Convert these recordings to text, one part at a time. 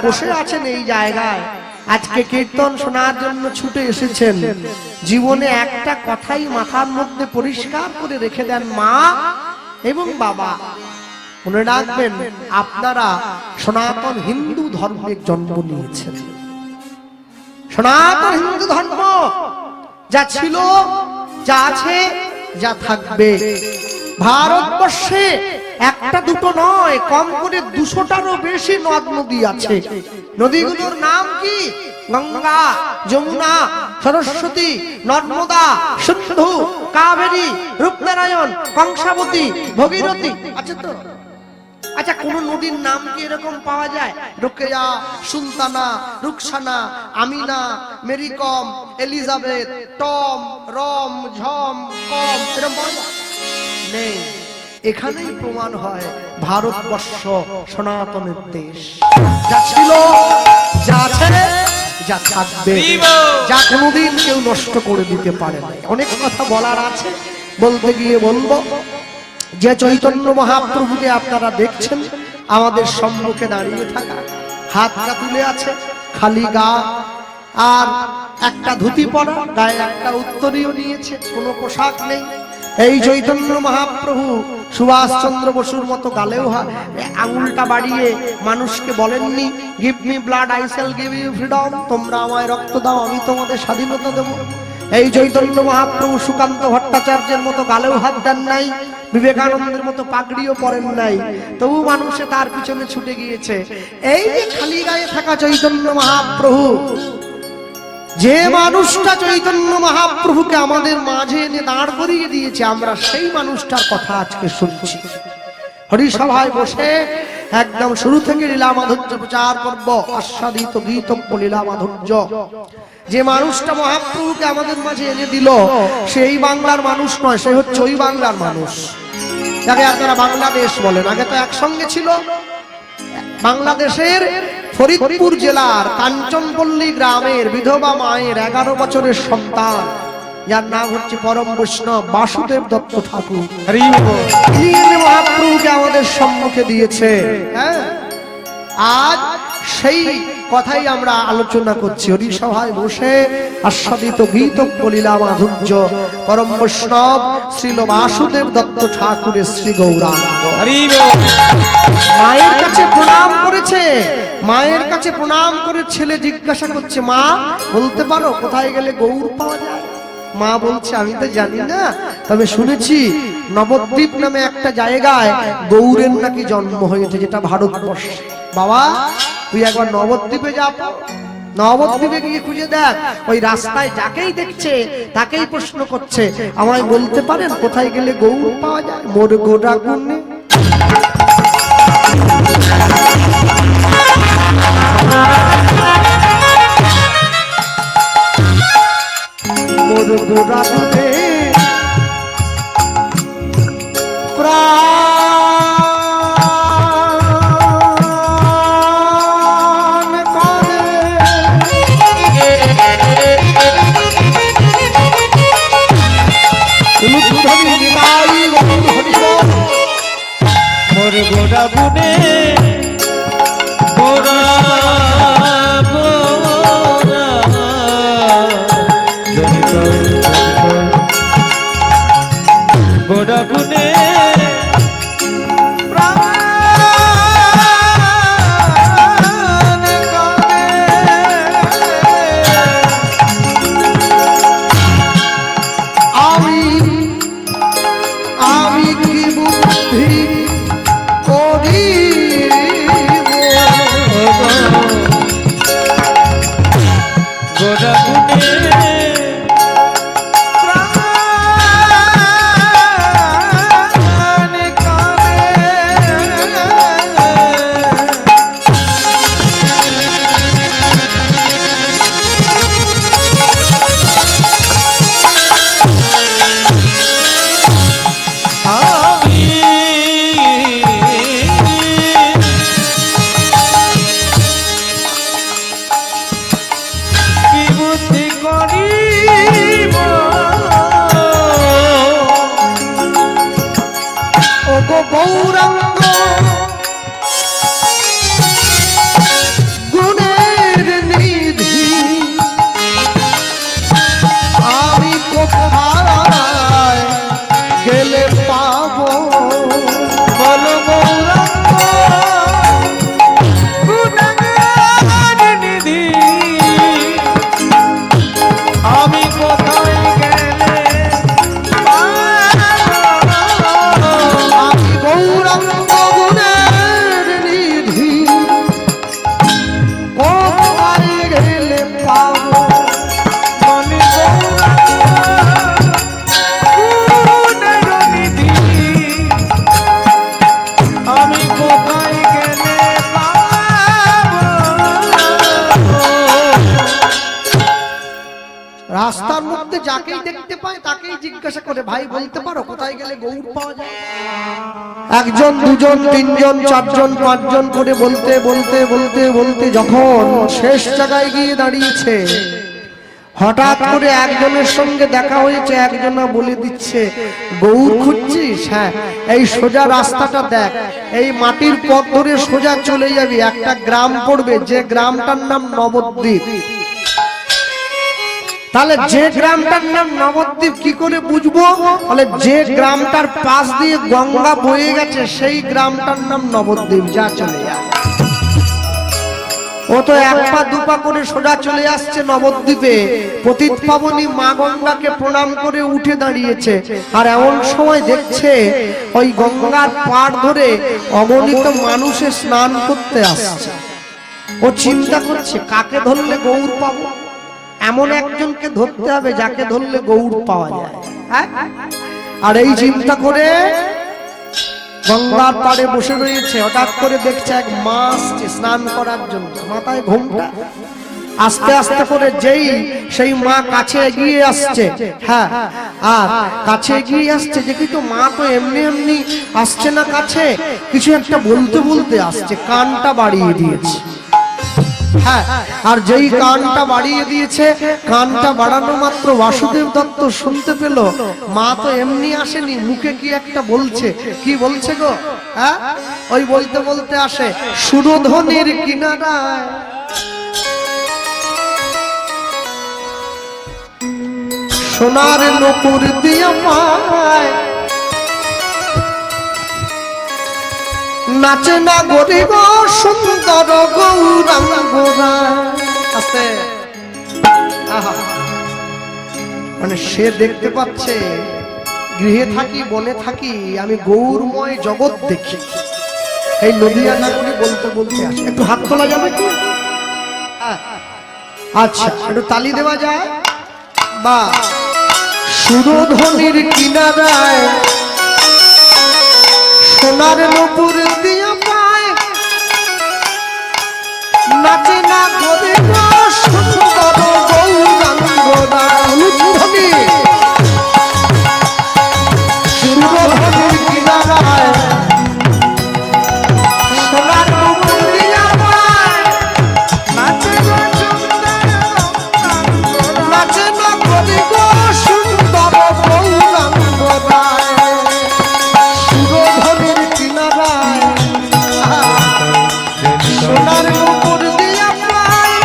বসে আছেন এই জায়গায় আজকে কীর্তন শোনার জন্য ছুটে এসেছেন, জীবনে একটা কথাই মাথার মধ্যে পরিষ্কার করে রেখে দেন মা এবং বাবা। মনে রাখবেন আপনারা সনাতন হিন্দু ধর্মের জন্ম নিয়েছেন। সনাতন হিন্দু ধর্ম যা ছিল, যা আছে, যা থাকবে। ভারতবর্ষে একটা দুটো নয়, কম করে 200টারও বেশি নদ নদী আছে। নদীগুলোর নাম কি? গঙ্গা, যমুনা, সরস্বতী, নর্মদা, সিন্ধু, কাবেরী, রূপনারায়ণ, কংসাবতী, ভগীরথী। আচ্ছা তো, আচ্ছা কোন নদীর নাম কি এরকম পাওয়া যায়? রোকেয়া, সুলতানা, রুকসানা, আমিনা, মেরিকম, এলিজাবেথ, টম, রম, ঝম, কম এরকম পাওয়া যায়? নেই। এখানেই প্রমাণ হয় ভারতবর্ষ সনাতনের দেশ। যা ছিল, যা আছে, যা থাকবে, যা কোনোদিন কেউ নষ্ট করে দিতে পারে না। অনেক কথা বলার আছে, বলতে গিয়ে বলবো। যে চৈতন্য মহাপ্রভুকে আপনারা দেখছেন আমাদের সম্মুখে দাঁড়িয়ে থাকা, হাতটা তুলে আছে, খালি গা আর একটা ধুতি পরা, গায়ে একটা উত্তরীয় নিয়েছে, কোনো পোশাক নেই। এই চৈতন্য মহাপ্রভু সুভাষ চন্দ্র বসুর মতো গালেও আঙুলটা বাড়িয়ে মানুষকে বলেননি, give me blood I shall give you freedom, তোমরা আমায় রক্ত দাও আমি তোমাদের স্বাধীনতা দেব। এই চৈতন্য মহাপ্রভু সুকান্ত ভট্টাচার্যের মতো গালেও হাত দেন নাই, বিবেকানন্দের মতো পাগড়িও পরেন নাই, তবু মানুষে তার পিছনে ছুটে গিয়েছে। এই যে খালি গায়ে থাকা চৈতন্য মহাপ্রভু, যে মানুষটা চৈতন্য মহাপ্রভুকে আমাদের মাঝে এনে দাঁড় করিয়ে দিয়েছে, আমরা সেই মানুষটার কথা আজকে শুনছি। হরিসভায় বসে একদম শুরু থেকে লীলা মাধুর্য প্রচার করব, আস্বাদিত গীতব্য লীলা মাধুর্য। যে মানুষটা মহাপ্রভুকে আমাদের মাঝে এনে দিল, সেই বাংলার মানুষ নয়, সে হচ্ছে ওই বাংলার মানুষ যাকে আপনারা বাংলাদেশ বলেন। আগে তো একসঙ্গে ছিল। বাংলাদেশের ফরিদপুর জেলার কাঞ্চনপল্লী গ্রামের বিধবা মায়ের 11 বছরের সন্তান, যার নাম হচ্ছে পরম বৈষ্ণব বাসুদেব দত্ত ঠাকুর, মহাপ্রভুকে আমাদের সম্মুখে দিয়েছে। হ্যাঁ, আজ সেই কথাই আমরা আলোচনা করছি। হরিসভায় বসে আস্বাদিত গীতব্য লীলা মাধুর্য পরম বৈষ্ণব শ্রীল বাসুদেব দত্ত ঠাকুরের শ্রী গৌরাঙ্গ। মায়ের কাছে প্রণাম করেছে, মায়ের কাছে প্রণাম করে ছেলে জিজ্ঞাসা করছে, মা বলতে পারো কোথায় গেলে গৌর পাওয়া যায়? মা বলছে, আমি তো জানি না, তবে শুনেছি নবদ্বীপ নামে একটা জায়গায় গৌরের নাকি জন্ম হয়েছে, যেটা ভারতবর্ষে। বাবা তুই একবার নবদ্বীপে যা, নবদ্বীপে গিয়ে খুঁজে দেখ, ওই রাস্তায় যাকেই দেখছে তাকেই প্রশ্ন করছে, আমায় বলতে পারেন কোথায় গেলে গৌর পাওয়া যায়? মোর গোড়া গুণে মোর গোড়া গুণে মোর গোড়া গুনে গোড়া গোড়া গুনে আমি কি বুদ্ধি করি রাস্তার মধ্যে যাকেই দেখতে পায় তাকেই জিজ্ঞাসা করে, ভাই বলতে পারো কোথায় গেলে গৌর পাওয়া যায়? একজন, দুজন, তিনজন, চারজন, পাঁচজন করে বলতে বলতে বলতে বলতে যখন শেষ জায়গায় গিয়ে দাঁড়িয়েছে, হঠাৎ করে একজনের সঙ্গে দেখা হয়েছে। একজনা বলে দিচ্ছে, গৌর খুঁজছিস? হ্যাঁ, এই সোজা রাস্তাটা দেখ, এই মাটির পথ ধরে সোজা চলে যাবি, একটা গ্রাম পড়বে, যে গ্রামটার নাম নবদ্বীপ। তাহলে যে গ্রামটার নাম নবদ্বীপ কি করে বুঝবো? তাহলে যে গ্রামটার পাশ দিয়ে গঙ্গা বয়ে গেছে সেই গ্রামটার নাম নবদ্বীপ। যা, চলে যা। ও তো এক পা দুপা করে সোজা চলে আসছে নবদ্বীপে। পতিত পাবনী মা গঙ্গাকে প্রণাম করে উঠে দাঁড়িয়েছে, আর এমন সময় দেখছে ওই গঙ্গার পাড় ধরে অগণিত মানুষে স্নান করতে আসছে। ও চিন্তা করছে, কাকে ধরলে গৌর পাবো? এমন একজনকে ধরতে হবে যাকে ধরলে গৌর পাওয়া যায়। হ্যাঁ, আর এই চিন্তা করে গঙ্গার পাড়ে বসে রয়েছে। হঠাৎ করে দেখছে এক মা আসছে স্নান করার জন্য, মাথায় ঘোমটা। আস্তে আস্তে করে যেই সেই মা কাছে এগিয়ে আসছে, হ্যাঁ, আর কাছে এগিয়ে আসছে, দেখি তো মা তো এমনি এমনি আসছে না, কাছে কিছু একটা বলতে বলতে আসছে। কানটা বাড়িয়ে দিয়েছে। হ্যাঁ, আর যেই কানটা বাড়িয়ে দিয়েছে, কানটা বাড়ানো মাত্র বাসুদেব দত্ত শুনতে পেল, মা তো এমনি আসেনি, মুখে কি একটা বলছে। কি বলছে গো? হ্যাঁ, ওই বলতে বলতে আসে, সুরধনির কিনারায় সোনার নূপুর দিয়া পায় নাচে না গরিব সুন্দর গৌরাঙ্গরা। আস্তে, মানে সে দেখতে পাচ্ছে, গৃহে থাকি বনে থাকি, আমি গৌরময় জগৎ দেখি। এই নদিয়া নাগরী বলতে বলতে আসে। একটু হাত তোলা যাবে কি? আচ্ছা, একটু তালি দেওয়া যায়? বা সুরধনির কিনারায় সোনার নূপুর দিয়া পায় নাচে না গরিব সুন্দর গৌরাঙ্গরা। সুরধনি, সুরধনির কিনারায় সোনার নূপুর দিয়া পায় নাচে না গরিব সুন্দর গৌরাঙ্গরা। সুরধনির কিনারায় সোনার নূপুর দিয়া পায়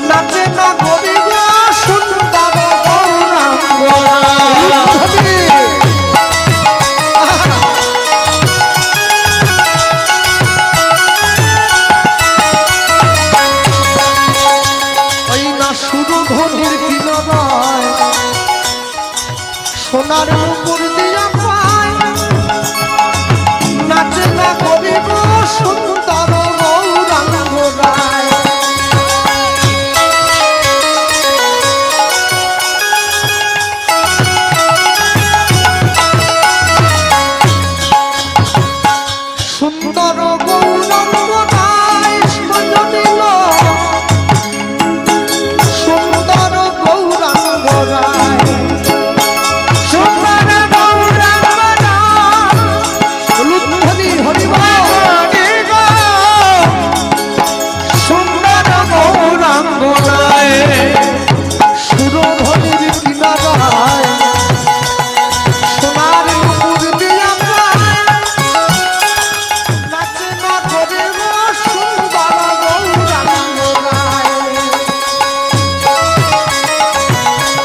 নাচে না গরিব সুন্দর গৌরাঙ্গরা। ওই না সুরধনির কিনারায় সোনার নূপুর দিয়া পায় নাচে না গরিব সুন্দর গৌরাঙ্গরা। সুন্দর গৌরাঙ্গরায় সজনিল, সুন্দর গৌরাঙ্গরায়, সুন্দর গৌরাঙ্গরায়। লুৎফনি হরিবল সুন্দর গৌরাঙ্গরায় সুরধনির কিনারায় সোনার নূপুর দিয়া পায় নাচে না গরিব সুন্দর গৌরাঙ্গরায়।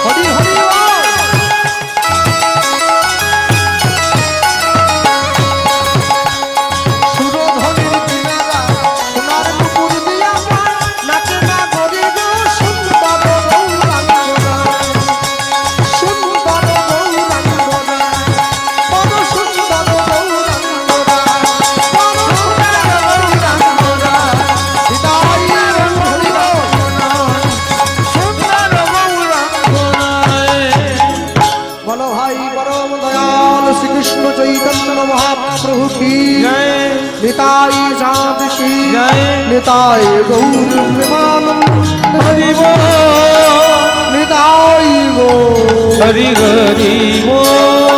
হরি হরি বল। সুরধনির কিনারায় সোনার নূপুর দিয়া পায় নাচে না গরিব সুন্দর গৌরাঙ্গরায়। সুন্দর গৌরাঙ্গরায়, বড় সুন্দর গৌরাঙ্গরায়, বড় সুন্দর গৌরাঙ্গরায়। হৃদয় হরি বল। সুন্দর গৌরাঙ্গরায়। বলো ভাই পরম দয়াল শ্রীকৃষ্ণ চৈতন্য মহাপ্রভু কি জয়। নিতাই চাঁদ কি জয়। নিতাই গৌর প্রেমানন্দ। হরি বল। বল হরি হরি বল